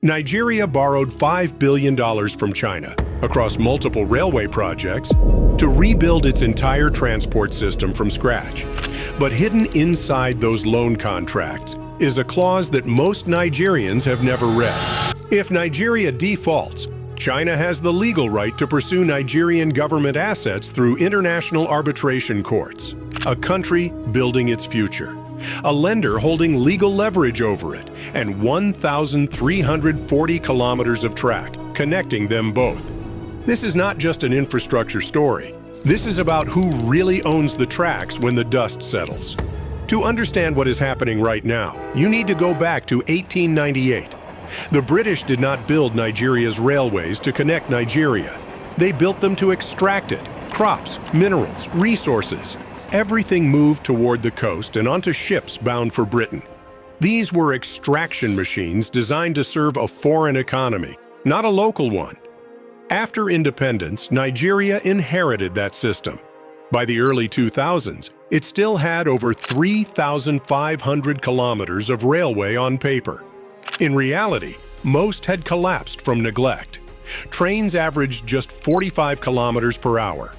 Nigeria borrowed $5 billion from China across multiple railway projects to rebuild its entire transport system from scratch. But hidden inside those loan contracts is a clause that most Nigerians have never read. If Nigeria defaults, China has the legal right to pursue Nigerian government assets through international arbitration courts, a country building its future, a lender holding legal leverage over it, and 1,340 kilometers of track connecting them both. This is not just an infrastructure story. This is about who really owns the tracks when the dust settles. To understand what is happening right now, you need to go back to 1898. The British did not build Nigeria's railways to connect Nigeria. They built them to extract it. Crops, minerals, resources. Everything moved toward the coast and onto ships bound for Britain. These were extraction machines designed to serve a foreign economy, not a local one. After independence, Nigeria inherited that system. By the early 2000s, it still had over 3,500 kilometers of railway on paper. In reality, most had collapsed from neglect. Trains averaged just 45 kilometers per hour.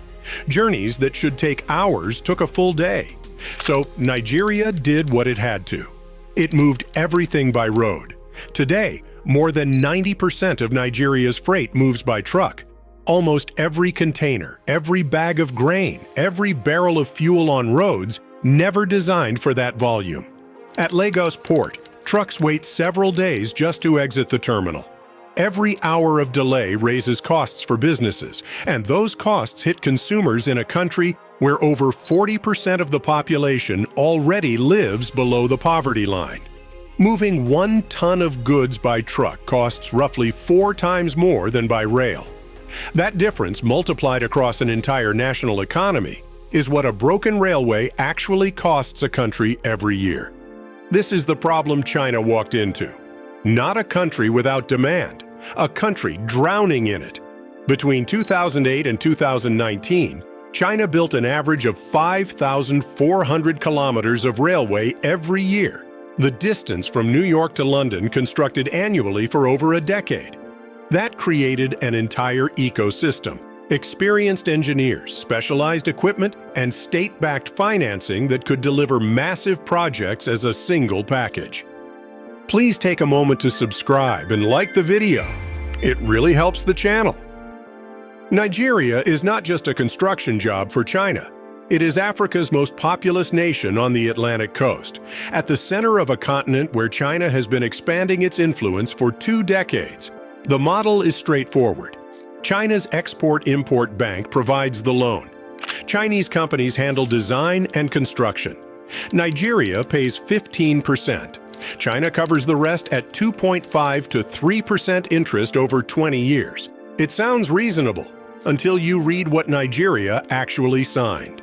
Journeys that should take hours took a full day. So Nigeria did what it had to. It moved everything by road. Today, more than 90% of Nigeria's freight moves by truck. Almost every container, every bag of grain, every barrel of fuel on roads never designed for that volume. At Lagos Port, trucks wait several days just to exit the terminal. Every hour of delay raises costs for businesses, and those costs hit consumers in a country where over 40% of the population already lives below the poverty line. Moving 1 ton of goods by truck costs roughly 4 times more than by rail. That difference, multiplied across an entire national economy, is what a broken railway actually costs a country every year. This is the problem China walked into. Not a country without demand, a country drowning in it. Between 2008 and 2019, China built an average of 5,400 kilometers of railway every year, the distance from New York to London constructed annually for over a decade. That created an entire ecosystem, experienced engineers, specialized equipment, and state-backed financing that could deliver massive projects as a single package. Please take a moment to subscribe and like the video. It really helps the channel. Nigeria is not just a construction job for China. It is Africa's most populous nation on the Atlantic coast, at the center of a continent where China has been expanding its influence for 2 decades. The model is straightforward. China's Export-Import Bank provides the loan. Chinese companies handle design and construction. Nigeria pays 15%. China covers the rest at 2.5 to 3% interest over 20 years. It sounds reasonable until you read what Nigeria actually signed.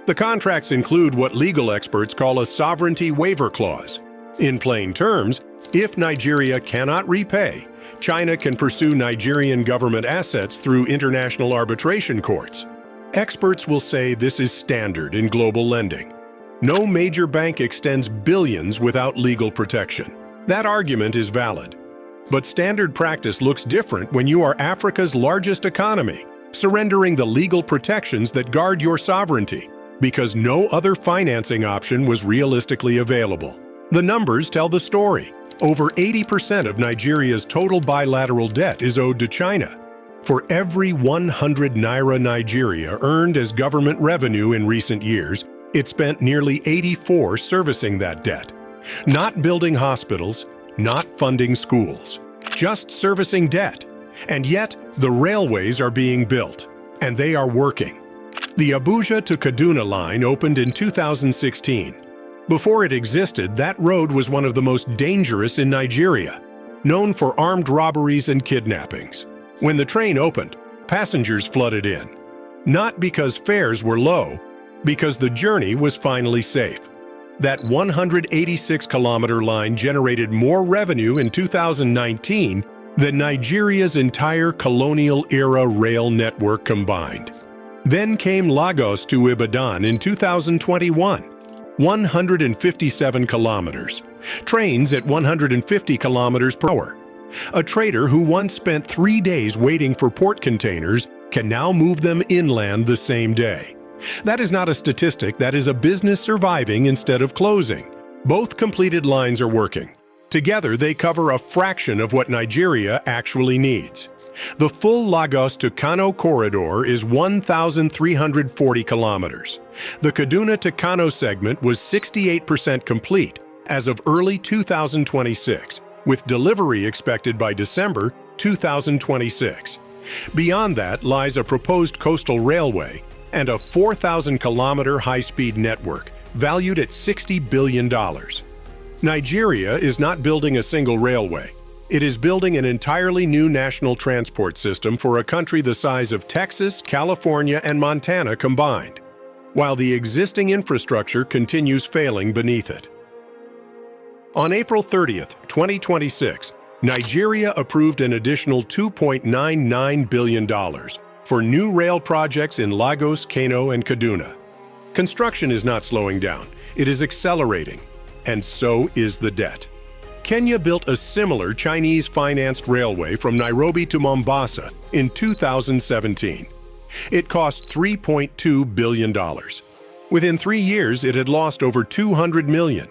The contracts include what legal experts call a sovereignty waiver clause. In plain terms, if Nigeria cannot repay, China can pursue Nigerian government assets through international arbitration courts. Experts will say this is standard in global lending. No major bank extends billions without legal protection. That argument is valid. But standard practice looks different when you are Africa's largest economy, surrendering the legal protections that guard your sovereignty, because no other financing option was realistically available. The numbers tell the story. Over 80% of Nigeria's total bilateral debt is owed to China. For every 100 naira Nigeria earned as government revenue in recent years, it spent nearly 84 servicing that debt. Not building hospitals, not funding schools, just servicing debt. And yet, the railways are being built, and they are working. The Abuja to Kaduna line opened in 2016. Before it existed, that road was one of the most dangerous in Nigeria, known for armed robberies and kidnappings. When the train opened, passengers flooded in. Not because fares were low, because the journey was finally safe. That 186-kilometer line generated more revenue in 2019 than Nigeria's entire colonial-era rail network combined. Then came Lagos to Ibadan in 2021. 157 kilometers. Trains at 150 kilometers per hour. A trader who once spent 3 days waiting for port containers can now move them inland the same day. That is not a statistic, that is a business surviving instead of closing. Both completed lines are working. Together, they cover a fraction of what Nigeria actually needs. The full Lagos to Kano corridor is 1,340 kilometers. The Kaduna to Kano segment was 68% complete as of early 2026, with delivery expected by December 2026. Beyond that lies a proposed coastal railway and a 4,000-kilometer high-speed network valued at $60 billion. Nigeria is not building a single railway. It is building an entirely new national transport system for a country the size of Texas, California, and Montana combined, while the existing infrastructure continues failing beneath it. On April 30th, 2026, Nigeria approved an additional $2.99 billion for new rail projects in Lagos, Kano, and Kaduna. Construction is not slowing down, it is accelerating, and so is the debt. Kenya built a similar Chinese-financed railway from Nairobi to Mombasa in 2017. It cost $3.2 billion. Within 3 years, it had lost over $200 million.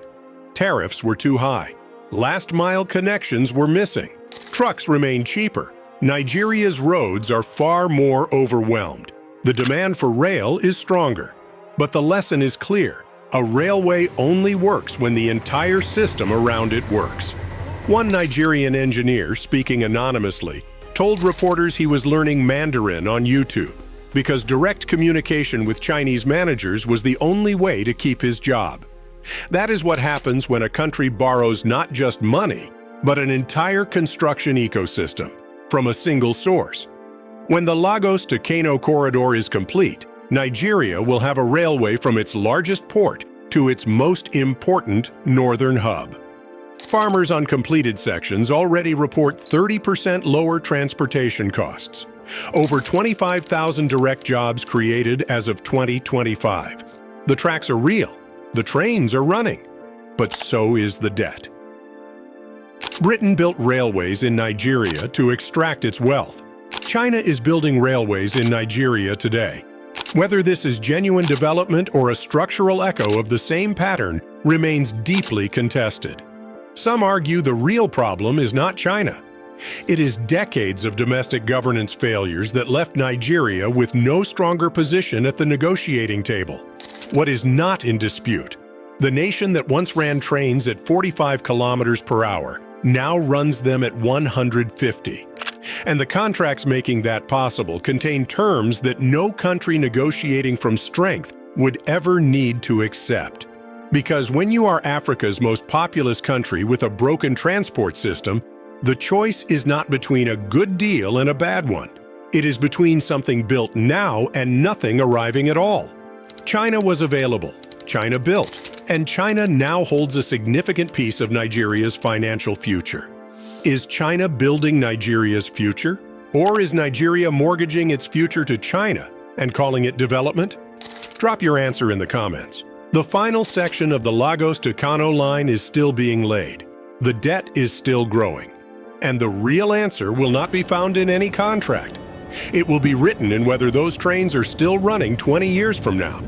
Tariffs were too high. Last-mile connections were missing. Trucks remain cheaper. Nigeria's roads are far more overwhelmed. The demand for rail is stronger. But the lesson is clear. A railway only works when the entire system around it works. One Nigerian engineer, speaking anonymously, told reporters he was learning Mandarin on YouTube because direct communication with Chinese managers was the only way to keep his job. That is what happens when a country borrows not just money, but an entire construction ecosystem from a single source. When the Lagos to Kano corridor is complete, Nigeria will have a railway from its largest port to its most important northern hub. Farmers on completed sections already report 30% lower transportation costs. Over 25,000 direct jobs created as of 2025. The tracks are real. The trains are running. But so is the debt. Britain built railways in Nigeria to extract its wealth. China is building railways in Nigeria today. Whether this is genuine development or a structural echo of the same pattern remains deeply contested. Some argue the real problem is not China. It is decades of domestic governance failures that left Nigeria with no stronger position at the negotiating table. What is not in dispute? The nation that once ran trains at 45 kilometers per hour now runs them at 150. And the contracts making that possible contain terms that no country negotiating from strength would ever need to accept. Because when you are Africa's most populous country with a broken transport system, the choice is not between a good deal and a bad one. It is between something built now and nothing arriving at all. China was available, China built, and China now holds a significant piece of Nigeria's financial future. Is China building Nigeria's future? Or is Nigeria mortgaging its future to China and calling it development? Drop your answer in the comments. The final section of the Lagos to Kano line is still being laid. The debt is still growing. And the real answer will not be found in any contract. It will be written in whether those trains are still running 20 years from now.